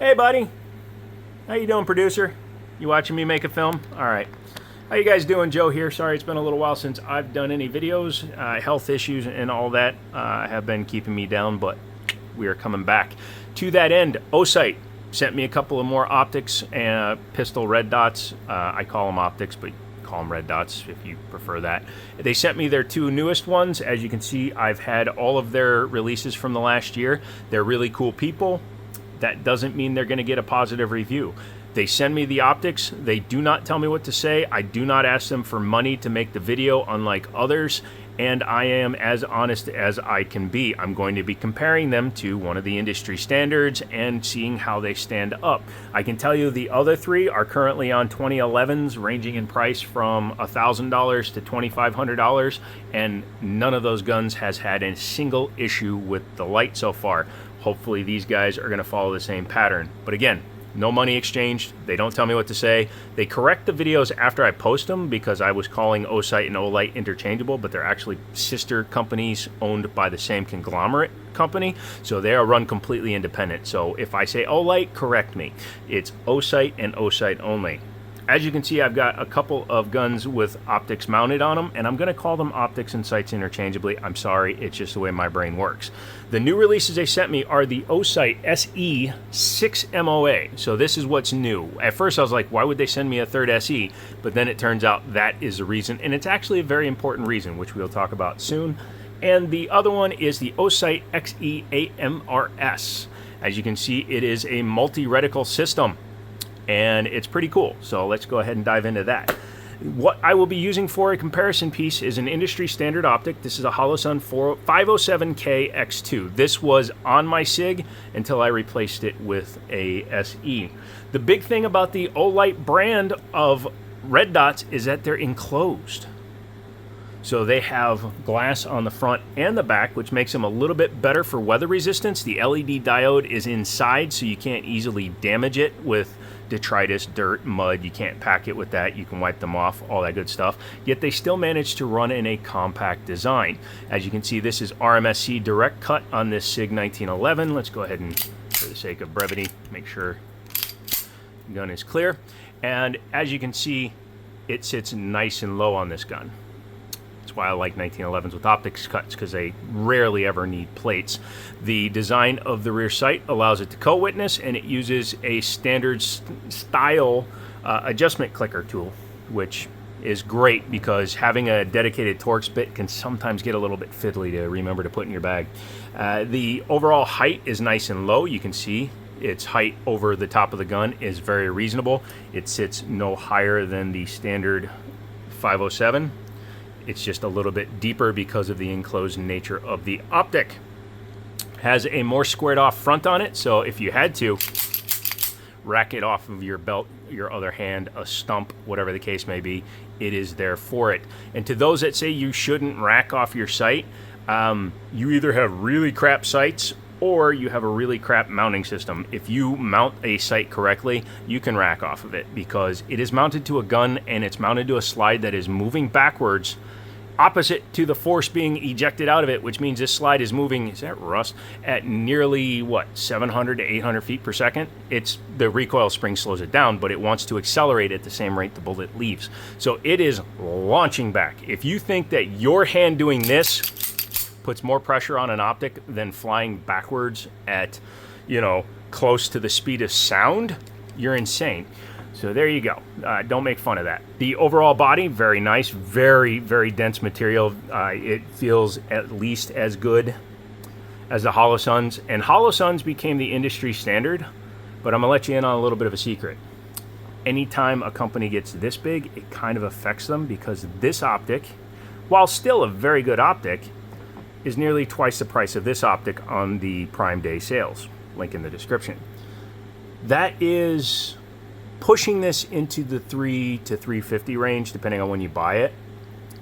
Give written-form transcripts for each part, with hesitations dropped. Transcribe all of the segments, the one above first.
Hey, buddy. How you doing, producer? You watching me make a film? All right. How you guys doing? Joe here. Sorry it's been a little while since I've done any videos. Health issues and all that have been keeping me down, but we are coming back. To that end, OSIGHT sent me a couple of more optics and pistol red dots. I call them optics, but call them red dots if you prefer that. They sent me their two newest ones. As you can see, I've had all of their releases from the last year. They're really cool people. That doesn't mean they're going to get a positive review. They send me the optics. They do not tell me what to say. I do not ask them for money to make the video, unlike others. And I am as honest as I can be. I'm going to be comparing them to one of the industry standards and seeing how they stand up. I can tell you the other three are currently on 2011s, ranging in price from $1,000 to $2,500, and none of those guns has had a single issue with the light so far. Hopefully these guys are going to follow the same pattern. But again, no money exchanged. They don't tell me what to say. They correct the videos after I post them because I was calling OSIGHT and OLIGHT interchangeable, but they're actually sister companies owned by the same conglomerate company. So they are run completely independent. So if I say OLIGHT, correct me. It's OSIGHT and OSIGHT only. As you can see, I've got a couple of guns with optics mounted on them, and I'm going to call them optics and sights interchangeably. I'm sorry, it's just the way my brain works. The new releases they sent me are the OSIGHT SE 6 MOA. So this is what's new. At first I was like, why would they send me a third SE? But then it turns out that is the reason, and it's actually a very important reason, which we'll talk about soon. And the other one is the OSIGHT XE AMRS. As you can see, it is a multi-reticle system, and it's pretty cool. So let's go ahead and dive into that. What I will be using for a comparison piece is an industry standard optic. This is a Holosun 507K X2. This was on my SIG until I replaced it with a SE. The big thing about the OLIGHT brand of red dots is that they're enclosed. So they have glass on the front and the back, which makes them a little bit better for weather resistance. The LED diode is inside, so you can't easily damage it with detritus, dirt, mud. You can't pack it with that. You can wipe them off, all that good stuff. Yet they still manage to run in a compact design. As you can see, this is RMSC direct cut on this SIG 1911. Let's go ahead and, for the sake of brevity, make sure the gun is clear. And as you can see, it sits nice and low on this gun. That's why I like 1911s with optics cuts, because they rarely ever need plates. The design of the rear sight allows it to co-witness, and it uses a standard style adjustment clicker tool, which is great because having a dedicated Torx bit can sometimes get a little bit fiddly to remember to put in your bag. The overall height is nice and low. You can see its height over the top of the gun is very reasonable. It sits no higher than the standard 507. It's just a little bit deeper because of the enclosed nature of the optic. Has a more squared off front on it, so if you had to rack it off of your belt, your other hand, a stump, whatever the case may be, it is there for it. And to those that say you shouldn't rack off your sight, you either have really crap sights or you have a really crap mounting system. If you mount a sight correctly, you can rack off of it because it is mounted to a gun and it's mounted to a slide that is moving backwards opposite to the force being ejected out of it, which means this slide is moving, is that rust, at nearly, what, 700 to 800 feet per second? It's the recoil spring slows it down, but it wants to accelerate at the same rate the bullet leaves. So it is launching back. If you think that your hand doing this puts more pressure on an optic than flying backwards at, you know, close to the speed of sound, you're insane. So there you go. Don't make fun of that. The overall body, very nice, very, very dense material. It feels at least as good as the Holosuns. And Holosuns became the industry standard, but I'm gonna let you in on a little bit of a secret. Anytime a company gets this big, it kind of affects them because this optic, while still a very good optic, is nearly twice the price of this optic on the Prime Day sales. Link in the description. That is pushing this into the $300 to $350 range, depending on when you buy it.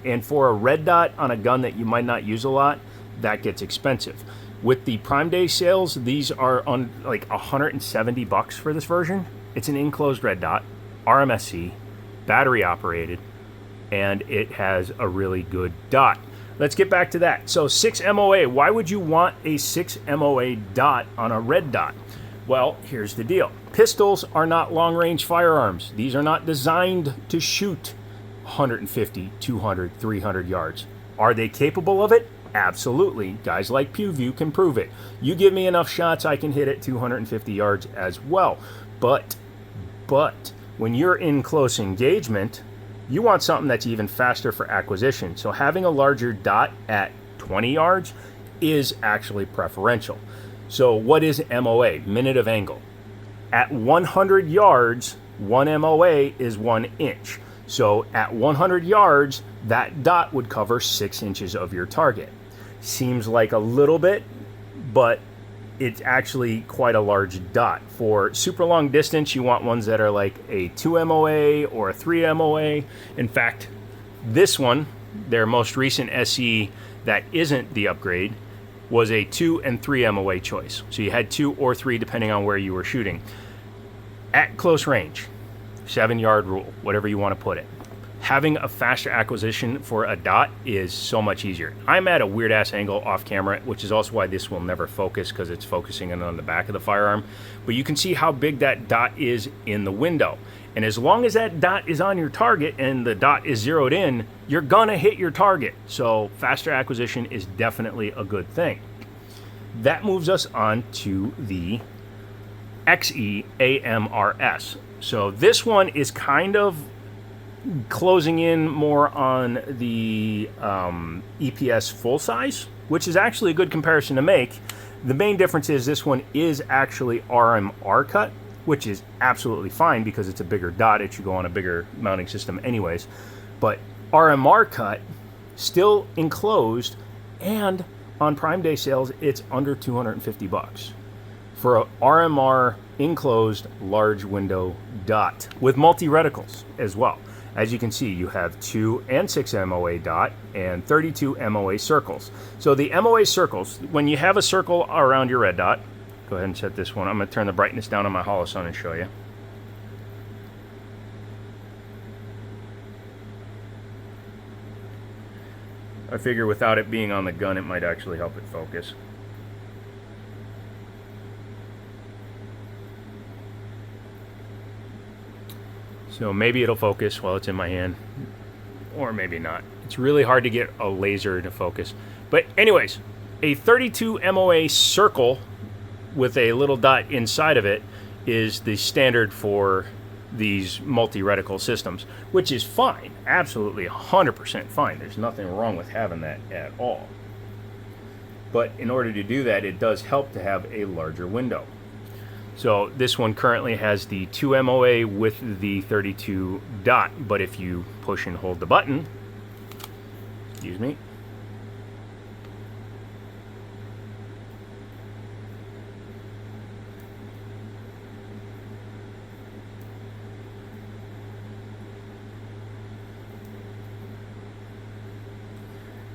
And for a red dot on a gun that you might not use a lot, that gets expensive. With the Prime Day sales, these are on like $170 for this version. It's an enclosed red dot, RMSC, battery operated, and it has a really good dot. Let's get back to that. So 6 MOA, why would you want a 6 MOA dot on a red dot? Well, here's the deal. Pistols are not long-range firearms. These are not designed to shoot 150, 200, 300 yards. Are they capable of it? Absolutely. Guys like PewView can prove it. You give me enough shots, I can hit it 250 yards as well. But when you're in close engagement, you want something that's even faster for acquisition. So having a larger dot at 20 yards is actually preferential. So what is MOA? Minute of angle. At 100 yards, 1 MOA is 1 inch. So at 100 yards, that dot would cover 6 inches of your target. Seems like a little bit, but it's actually quite a large dot. For super long distance, you want ones that are like a 2 MOA or a 3 MOA. In fact, this one, their most recent SE that isn't the upgrade, was a 2 and 3 MOA choice. So you had 2 or 3 depending on where you were shooting. At close range, 7-yard rule, whatever you want to put it. Having a faster acquisition for a dot is so much easier. I'm at a weird ass angle off camera, which is also why this will never focus, because it's focusing in on the back of the firearm. But you can see how big that dot is in the window. And as long as that dot is on your target and the dot is zeroed in, you're gonna hit your target. So faster acquisition is definitely a good thing. That moves us on to the XE AMRS. So this one is kind of closing in more on the EPS full size, which is actually a good comparison to make. The main difference is this one is actually RMR cut, which is absolutely fine because it's a bigger dot. It should go on a bigger mounting system anyways. But RMR cut, still enclosed, and on Prime Day sales, it's under 250 bucks for a RMR enclosed large window dot with multi-reticles as well. As you can see, you have 2 and 6 MOA dot and 32 MOA circles. So the MOA circles, when you have a circle around your red dot, go ahead and set this one. I'm going to turn the brightness down on my Holosun and show you. I figure without it being on the gun, it might actually help it focus. So maybe it'll focus while it's in my hand, or maybe not. It's really hard to get a laser to focus. But anyways, a 32 MOA circle with a little dot inside of it is the standard for these multi-reticle systems, which is fine, absolutely 100% fine. There's nothing wrong with having that at all. But in order to do that, it does help to have a larger window. So this one currently has the 2 MOA with the 32 dot, but if you push and hold the button, excuse me,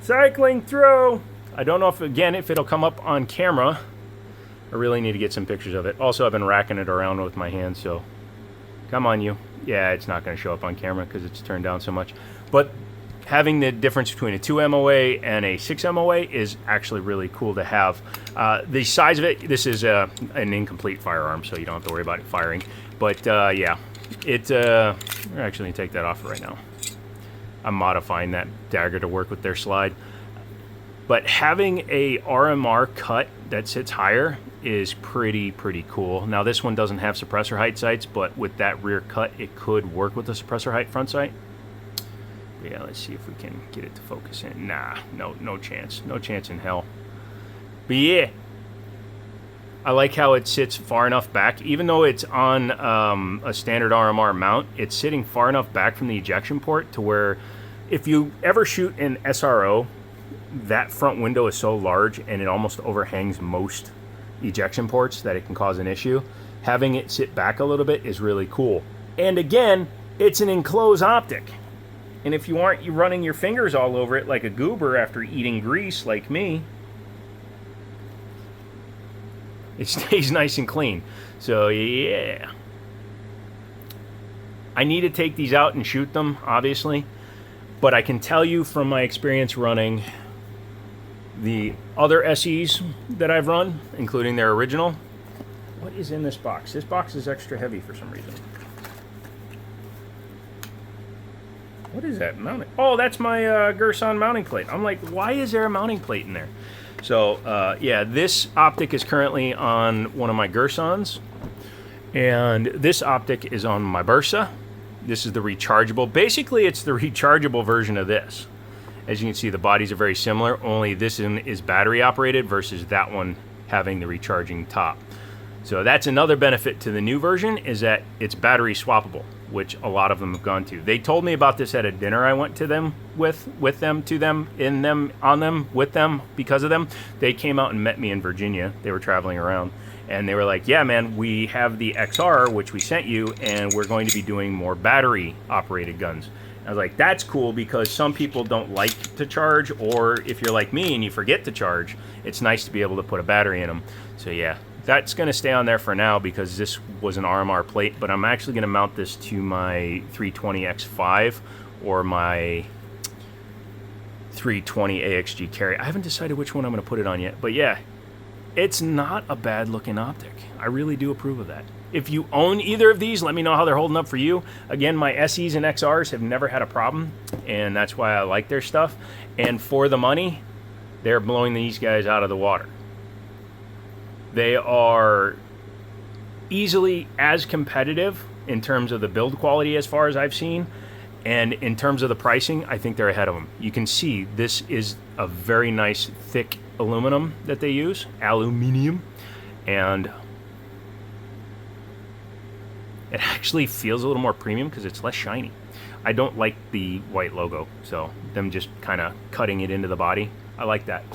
cycling through. I don't know if, again, if it'll come up on camera. I really need to get some pictures of it. Also, I've been racking it around with my hands, so come on, you. Yeah, it's not going to show up on camera because it's turned down so much. But having the difference between a 2 MOA and a 6 MOA is actually really cool to have. The size of it, this is an incomplete firearm, so you don't have to worry about it firing. But yeah, we're actually going to take that off right now. I'm modifying that dagger to work with their slide. But having a RMR cut that sits higher is pretty cool. Now this one doesn't have suppressor height sights, but with that rear cut, it could work with the suppressor height front sight. But yeah, let's see if we can get it to focus in. Nah, no chance. No chance in hell. But yeah, I like how it sits far enough back. Even though it's on a standard RMR mount, it's sitting far enough back from the ejection port to where if you ever shoot an SRO, that front window is so large and it almost overhangs most ejection ports that it can cause an issue. Having it sit back a little bit is really cool. And again, it's an enclosed optic. And if you aren't running your fingers all over it like a goober after eating grease like me, it stays nice and clean. So yeah. I need to take these out and shoot them, obviously. But I can tell you from my experience running the other SEs that I've run, including their original, What is in this box? This box is extra heavy for some reason. What is that mounting? Oh, that's my Gerson mounting plate. I'm like, why is there a mounting plate in there? So, yeah, this optic is currently on one of my Gersons. And this optic is on my Bursa. This is the rechargeable. Basically, it's the rechargeable version of this. As you can see, the bodies are very similar, only this one is battery operated versus that one having the recharging top. So that's another benefit to the new version, is that it's battery swappable, which a lot of them have gone to. They told me about this at a dinner I went to them with them, to them, in them, on them, with them, because of them. They came out and met me in Virginia. They were traveling around. And they were like, yeah, man, we have the XR, which we sent you, and we're going to be doing more battery-operated guns. I was like, that's cool, because some people don't like to charge, or if you're like me and you forget to charge, it's nice to be able to put a battery in them. So yeah, that's going to stay on there for now because this was an RMR plate, but I'm actually going to mount this to my 320X5 or my 320 AXG carry. I haven't decided which one I'm going to put it on yet, but yeah. It's not a bad looking optic. I really do approve of that. If you own either of these, let me know how they're holding up for you. Again, my SEs and XRs have never had a problem, and that's why I like their stuff. And for the money, they're blowing these guys out of the water. They are easily as competitive in terms of the build quality as far as I've seen. And in terms of the pricing, I think they're ahead of them. You can see this is a very nice thick aluminum that they use, aluminium, and it actually feels a little more premium because it's less shiny. I don't like the white logo, so them just kind of cutting it into the body, I like that.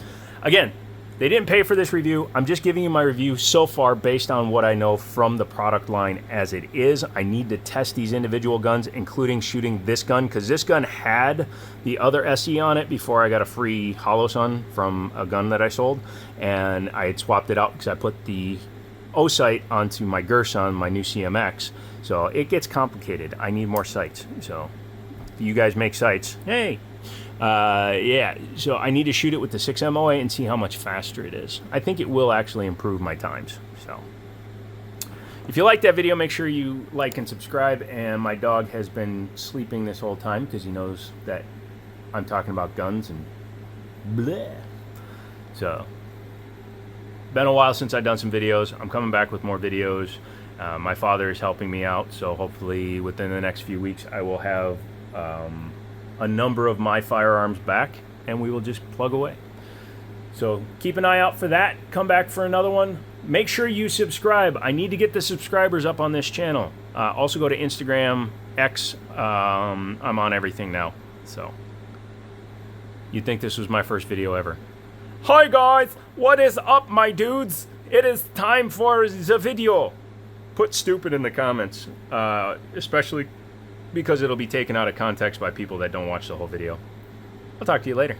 Again, they didn't pay for this review. I'm just giving you my review so far based on what I know from the product line as it is. I need to test these individual guns, including shooting this gun, because this gun had the other SE on it before I got a free Holosun from a gun that I sold, and I had swapped it out because I put the OSIGHT onto my Gerson, my new CMX. So it gets complicated. I need more sights. So if you guys make sights, hey. Yeah, so I need to shoot it with the 6 MOA and see how much faster it is. I think it will actually improve my times. So if you like that video, make sure you like and subscribe. And my dog has been sleeping this whole time because he knows that I'm talking about guns and bleh. So been a while since I've done some videos. I'm coming back with more videos. My father is helping me out, so hopefully within the next few weeks I will have a number of my firearms back, and we will just plug away. So keep an eye out for that. Come back for another one. Make sure you subscribe. I need to get the subscribers up on this channel. Also go to Instagram, X. I'm on everything now. So you'd think this was my first video ever. Hi guys, what is up my dudes? It is time for the video. Put stupid in the comments, especially because it'll be taken out of context by people that don't watch the whole video. I'll talk to you later.